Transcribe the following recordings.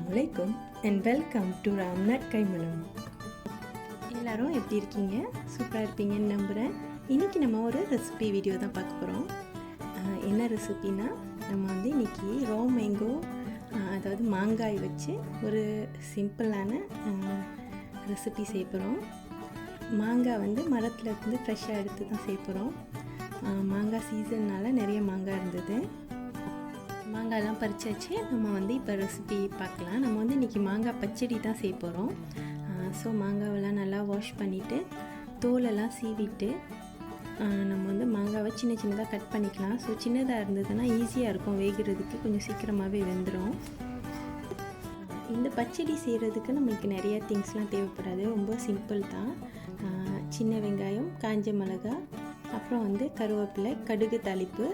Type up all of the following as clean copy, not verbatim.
Assalamualaikum and welcome to Ramnath கைமணம். எல்லாரும் எப்படி இருக்கீங்க? சூப்பராக இருப்பீங்கன்னு நம்புகிறேன். இன்றைக்கி நம்ம ஒரு ரெசிபி வீடியோ தான் பார்க்க போகிறோம். என்ன ரெசிபினா நம்ம வந்து இன்றைக்கி ரா மேங்கோ அதாவது மாங்காய் வச்சு ஒரு சிம்பிளான ரெசிபி செய்ய போகிறோம். மாங்காய் வந்து மரத்தில் இருந்து ஃப்ரெஷ்ஷாக எடுத்து தான் செய்ய போகிறோம். மாங்காய் சீசன்னால் நிறைய மாங்காய் இருந்தது. மாங்காய்லாம் பறிச்சாச்சு. நம்ம வந்து இப்போ ரெசிபி பார்க்கலாம். நம்ம வந்து இன்றைக்கி மாங்காய் பச்சடி தான் செய்ய போகிறோம். ஸோ மாங்காவெல்லாம் நல்லா வாஷ் பண்ணிவிட்டு தோலெல்லாம் சீவிட்டு நம்ம வந்து மாங்காவை சின்ன சின்னதாக கட் பண்ணிக்கலாம். ஸோ சின்னதாக இருந்ததுன்னா ஈஸியாக இருக்கும், வேகிறதுக்கு கொஞ்சம் சீக்கிரமாகவே வெந்துடும். இந்த பச்சடி செய்கிறதுக்கு நம்மளுக்கு நிறைய திங்ஸ்லாம் தேவைப்படாது, ரொம்ப சிம்பிள் தான். சின்ன வெங்காயம், காஞ்ச மிளகாய், அப்புறம் வந்து கருவேப்பிலை, கடுகு தாளிப்பு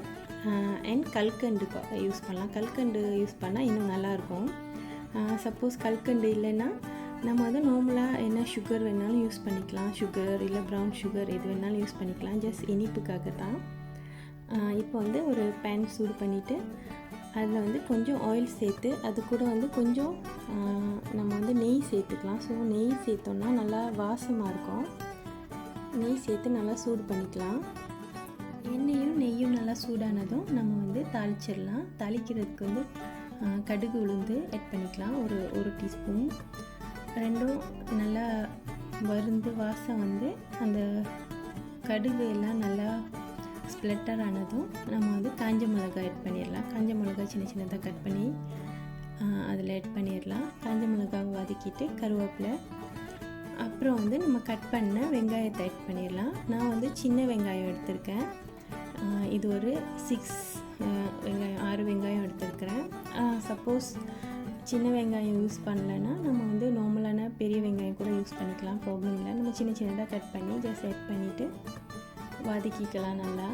அண்ட் கல்கண்டு யூஸ் பண்ணலாம். கல்கண்டு யூஸ் பண்ணால் இன்னும் நல்லாயிருக்கும். சப்போஸ் கல்கண்டு இல்லைன்னா நம்ம வந்து நார்மலாக என்ன சுகர் வேணாலும் யூஸ் பண்ணிக்கலாம். சுகர் இல்லை ப்ரௌன் சுகர் எது வேணாலும் யூஸ் பண்ணிக்கலாம், ஜஸ்ட் இனிப்புக்காக தான். இப்போ வந்து ஒரு பேன் சூடு பண்ணிவிட்டு அதில் வந்து கொஞ்சம் ஆயில் சேர்த்து அது கூட வந்து கொஞ்சம் நம்ம வந்து நெய் சேர்த்துக்கலாம். ஸோ நெய் சேர்த்தோன்னா நல்லா வாசமாக இருக்கும். நெய் சேர்த்து நல்லா சூடு பண்ணிக்கலாம். எண்ணெயும் நெய்யும் நல்லா சூடானதும் நம்ம வந்து தாளிச்சிடலாம். தாளிக்கிறதுக்கு வந்து கடுகு உளுந்து ஆட் பண்ணிக்கலாம், ஒரு டீஸ்பூன். ரெண்டும் நல்லா வறுந்து வாசம் வந்து அந்த கடுகு எல்லாம் நல்லா ஸ்ப்ளட்டர் ஆனதும் நம்ம வந்து காஞ்ச மிளகாய் ஆட் பண்ணிடலாம். காஞ்ச மிளகாய் சின்ன சின்னதாக கட் பண்ணி அதில் ஆட் பண்ணிடலாம். காஞ்ச மிளகாவை வதக்கிட்டு கருவேப்பிலை, அப்புறம் வந்து நம்ம கட் பண்ண வெங்காயத்தை ஆட் பண்ணிடலாம். நான் வந்து சின்ன வெங்காயம் எடுத்திருக்கேன். இது ஒரு 6 வெங்காயம் எடுத்துருக்கிறேன். சப்போஸ் சின்ன வெங்காயம் யூஸ் பண்ணலைன்னா நம்ம வந்து நார்மலான பெரிய வெங்காயம் கூட யூஸ் பண்ணிக்கலாம், ப்ராப்ளம் இல்லை. நம்ம சின்ன சின்னதாக கட் பண்ணி ஜஸ்ட் ஆட் பண்ணிவிட்டு வதக்கிக்கலாம். நல்லா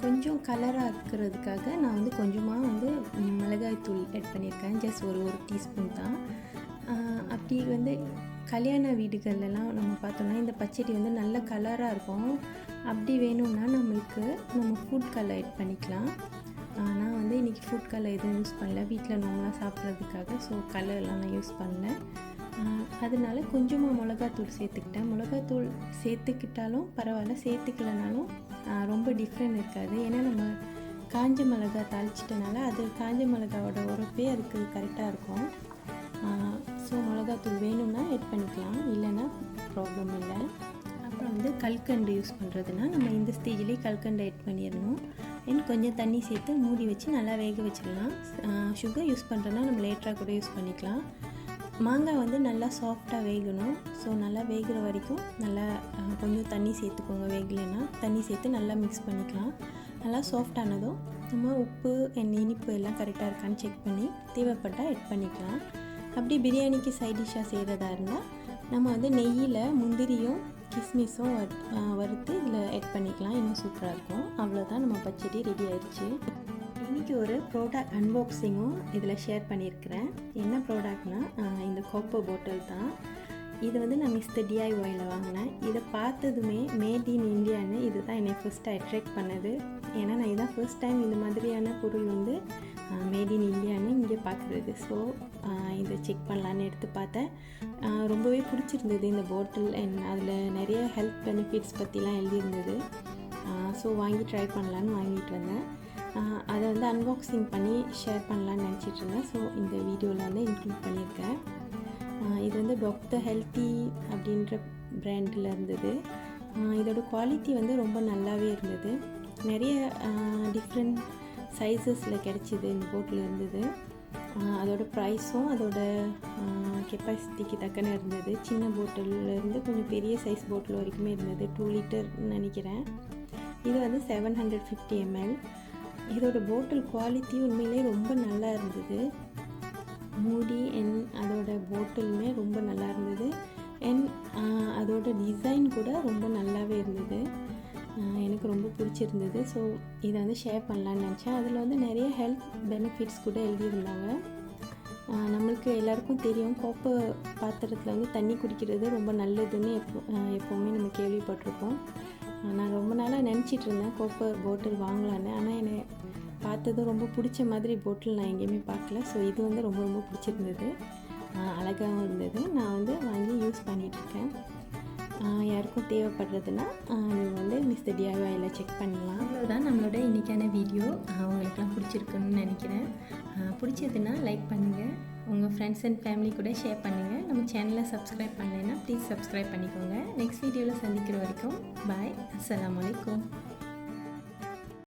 கொஞ்சம் கலராக இருக்கிறதுக்காக நான் வந்து கொஞ்சமாக வந்து மிளகாய் தூள் ஆட் பண்ணியிருக்கேன், ஜஸ்ட் ஒரு டீஸ்பூன் தான். அப்படி வந்து கல்யாண வீடுகள்லாம் நம்ம பார்த்தோம்னா இந்த பச்சடி வந்து நல்ல கலராக இருக்கும். அப்படி வேணும்னா நம்ம ஃபுட் கலர் ஆட் பண்ணிக்கலாம். நான் வந்து இன்றைக்கி ஃபுட் கலர் எதுவும் யூஸ் பண்ணல, வீட்டில் நார்மலாக சாப்பிட்றதுக்காக. ஸோ கலர்லாம் நான் யூஸ் பண்ணல. அதனால கொஞ்சமாக மிளகாத்தூள் சேர்த்துக்கிட்டேன். மிளகாத்தூள் சேர்த்துக்கிட்டாலும் பரவாயில்ல, சேர்த்துக்கலனாலும் ரொம்ப டிஃப்ரெண்ட் இருக்காது. ஏன்னா நம்ம காஞ்ச மிளகாய் தாளிச்சிட்டனால அது காஞ்ச மிளகாவோட உரப்பே அதுக்கு கரெக்டாக இருக்கும். ஸோ மிளகாத்தூள் வேணும்னா ஆட் பண்ணிக்கலாம், இல்லைன்னா ப்ராப்ளம் இல்லை. அப்புறம் வந்து கல்கண்டு யூஸ் பண்ணுறதுனா நம்ம இந்த ஸ்டேஜ்லேயே கல்கண்டு ஆட் பண்ணிடணும். அண்ட் கொஞ்சம் தண்ணி சேர்த்து மூடி வச்சு நல்லா வேக வச்சிடலாம். சுகர் யூஸ் பண்ணுறதுனா நம்ம லேட்டராக கூட யூஸ் பண்ணிக்கலாம். மாங்காய் வந்து நல்லா சாஃப்டாக வேகணும். ஸோ நல்லா வேகிற வரைக்கும் நல்லா கொஞ்சம் தண்ணி சேர்த்துக்கோங்க. வேகலைன்னா தண்ணி சேர்த்து நல்லா மிக்ஸ் பண்ணிக்கலாம். நல்லா சாஃப்டானதும் நம்ம உப்பு இனிப்பு எல்லாம் கரெக்டாக இருக்கான்னு செக் பண்ணி தேவைப்பட்டால் ஆட் பண்ணிக்கலாம். அப்படி பிரியாணிக்கு சைட் டிஷ்ஷாக செய்கிறதா இருந்தால் நம்ம வந்து நெய்யில் முந்திரியும் கிஸ்மிஸும் வறுத்து இதில் ஆட் பண்ணிக்கலாம், இன்னும் சூப்பராக இருக்கும். அவ்வளோதான், நம்ம பச்சடி ரெடி ஆயிடுச்சு. இன்றைக்கி ஒரு ப்ராடக்ட் அன்பாக்சிங்கும் இதில் ஷேர் பண்ணியிருக்கிறேன். என்ன ப்ராடக்ட்னா இந்த காப்பர் பாட்டில் தான். இது வந்து நான் மிஸ்டர் DIYயில் வாங்கினேன். இதை பார்த்ததுமே மேட் இன் இந்தியான்னு இது தான் என்னை ஃபஸ்ட்டு அட்ராக்ட் பண்ணது. ஏன்னா நான் இதான் ஃபர்ஸ்ட் டைம் இந்த மாதிரியான பொருள் வந்து மேட் இன் இந்தியான்னு இங்கே பார்க்குறது. ஸோ இதை செக் பண்ணலான்னு எடுத்து பார்த்தேன். ரொம்பவே பிடிச்சிருந்தது இந்த பாட்டில். அண்ட் அதில் நிறைய ஹெல்த் பெனிஃபிட்ஸ் பற்றிலாம் எழுதியிருந்தது. ஸோ வாங்கி ட்ரை பண்ணலான்னு வாங்கிட்டு வந்தேன். அதை வந்து அன்பாக்சிங் பண்ணி ஷேர் பண்ணலான்னு நினச்சிட்டு இருந்தேன். ஸோ இந்த வீடியோவில் வந்து இன்க்ளூட் பண்ணியிருக்கேன். இது வந்து டாக்டர் ஹெல்த்தி அப்படின்ற பிராண்டில் இருந்தது. இதோட குவாலிட்டி வந்து ரொம்ப நல்லாவே இருந்தது. நிறைய டிஃப்ரெண்ட் சைஸஸில் கிடச்சிது இந்த பாட்டில் இருந்தது. அதோட ப்ரைஸும் அதோட கெப்பாசிட்டிக்கு தக்கன இருந்தது. சின்ன பாட்டிலேருந்து கொஞ்சம் பெரிய சைஸ் பாட்டில் வரைக்குமே இருந்தது. 2 லிட்டர்னு நினைக்கிறேன். இது வந்து 750 ml. இதோட பாட்டில் குவாலிட்டி உண்மையிலே ரொம்ப நல்லா இருந்தது. மூடி அதோட பாட்டிலுமே ரொம்ப நல்லா இருந்தது. அதோட டிசைன் கூட ரொம்ப நல்லாவே இருந்தது. எனக்கு ரொம்ப பிடிச்சிருந்தது. ஸோ இதை வந்து ஷேர் பண்ணலான்னு நினச்சேன். அதில் வந்து நிறைய ஹெல்த் பெனிஃபிட்ஸ் கூட எழுதியிருந்தாங்க. நம்மளுக்கு எல்லாருக்கும் தெரியும், காப்பர் பாத்திரத்தில் வந்து தண்ணி குடிக்கிறது ரொம்ப நல்லதுன்னு எப்போவுமே நம்ம கேள்விப்பட்டிருப்போம். நான் ரொம்ப நாளாக நினச்சிட்டு இருந்தேன் காப்பர் பாட்டில் வாங்கலான்னு. ஆனால் பார்த்ததும் ரொம்ப பிடிச்ச மாதிரி பாட்டில் நான் எங்கேயுமே பார்க்கல. ஸோ இது வந்து ரொம்ப ரொம்ப பிடிச்சிருந்தது, அழகாகவும் இருந்தது. நான் வந்து வாங்கி யூஸ் பண்ணிகிட்ருக்கேன். யாருக்கும் தேவைப்படுறதுன்னா நீங்கள் வந்து மிஸ்டர் டிஐஒய்ல செக் பண்ணலாம். அவ்வளோதான் நம்மளோட இன்றைக்கான வீடியோ. உங்களுக்குலாம் பிடிச்சிருக்குன்னு நினைக்கிறேன். பிடிச்சதுன்னா லைக் பண்ணுங்கள், உங்கள் ஃப்ரெண்ட்ஸ் அண்ட் ஃபேமிலி கூட ஷேர் பண்ணுங்கள். நம்ம சேனலை சப்ஸ்கிரைப் பண்ணலைன்னா ப்ளீஸ் சப்ஸ்கிரைப் பண்ணிக்கோங்க. நெக்ஸ்ட் வீடியோவில் சந்திக்கிற வரைக்கும் பாய். அஸ்ஸலாமு அலைக்கும்.